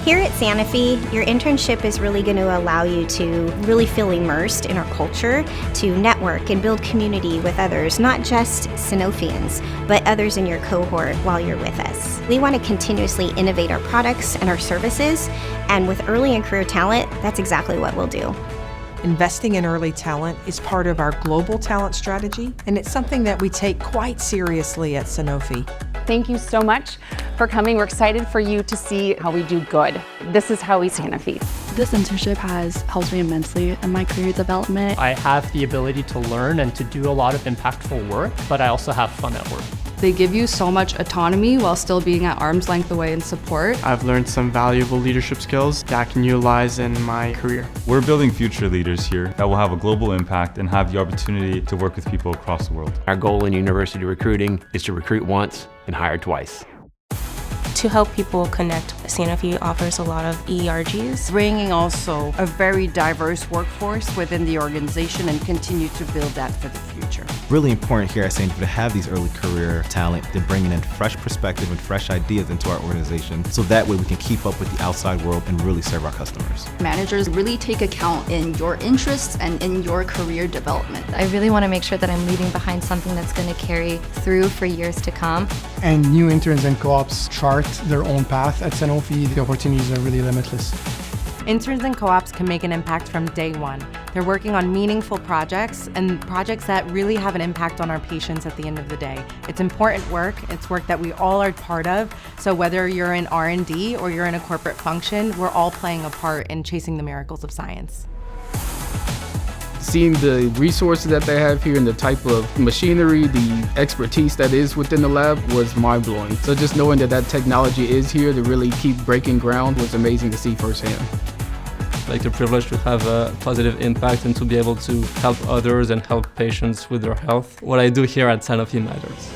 Here at Sanofi, your internship is really going to allow you to really feel immersed in our culture, to network and build community with others, not just Sanofians, but others in your cohort while you're with us. We want to continuously innovate our products and our services, and with early and career talent, that's exactly what we'll do. Investing in early talent is part of our global talent strategy, and it's something that we take quite seriously at Sanofi. Thank you so much for coming. We're excited for you to see how we do good. This is how we Sanofi. This internship has helped me immensely in my career development. I have the ability to learn and to do a lot of impactful work, but I also have fun at work. They give you so much autonomy while still being at arm's length away and support. I've learned some valuable leadership skills that I can utilize in my career. We're building future leaders here that will have a global impact and have the opportunity to work with people across the world. Our goal in university recruiting is to recruit once and hire twice. To help people connect, Sanofi offers a lot of ERGs. Bringing also a very diverse workforce within the organization and continue to build that for the future. Really important here at Sanofi to have these early career talent, to bringing in fresh perspective and fresh ideas into our organization, so that way we can keep up with the outside world and really serve our customers. Managers really take account in your interests and in your career development. I really want to make sure that I'm leaving behind something that's going to carry through for years to come. And new interns and co-ops chart their own path at Sanofi. The opportunities are really limitless. Interns and co-ops can make an impact from day one. They're working on meaningful projects and projects that really have an impact on our patients at the end of the day. It's important work. It's work that we all are part of. So whether you're in R&D or you're in a corporate function, we're all playing a part in chasing the miracles of science. Seeing the resources that they have here and the type of machinery, the expertise that is within the lab was mind-blowing. So just knowing that that technology is here to really keep breaking ground was amazing to see firsthand. Like the privilege to have a positive impact and to be able to help others and help patients with their health. What I do here at Sanofi matters.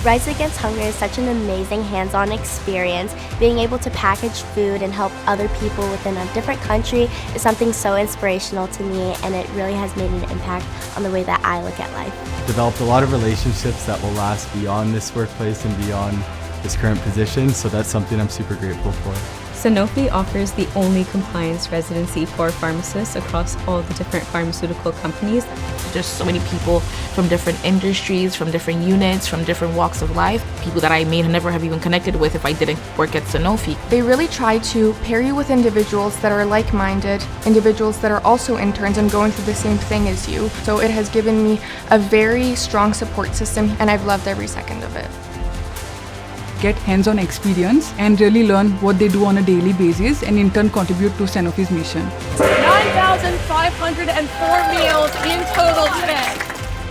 Rise Against Hunger is such an amazing hands-on experience. Being able to package food and help other people within a different country is something so inspirational to me, and it really has made an impact on the way that I look at life. Developed a lot of relationships that will last beyond this workplace and beyond this current position, so that's something I'm super grateful for. Sanofi offers the only compliance residency for pharmacists across all the different pharmaceutical companies. There's so many people from different industries, from different units, from different walks of life, people that I may never have even connected with if I didn't work at Sanofi. They really try to pair you with individuals that are like-minded, individuals that are also interns and going through the same thing as you. So it has given me a very strong support system, and I've loved every second of it. Get hands-on experience and really learn what they do on a daily basis and in turn contribute to Sanofi's mission. 9,504 meals in total today.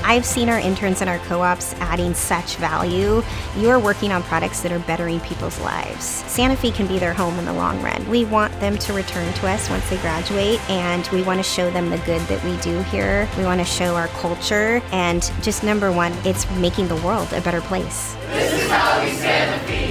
I've seen our interns and our co-ops adding such value. You are working on products that are bettering people's lives. Sanofi can be their home in the long run. We want them to return to us once they graduate, and we want to show them the good that we do here. We want to show our culture, and just number one, it's making the world a better place. This is how we Sanofi.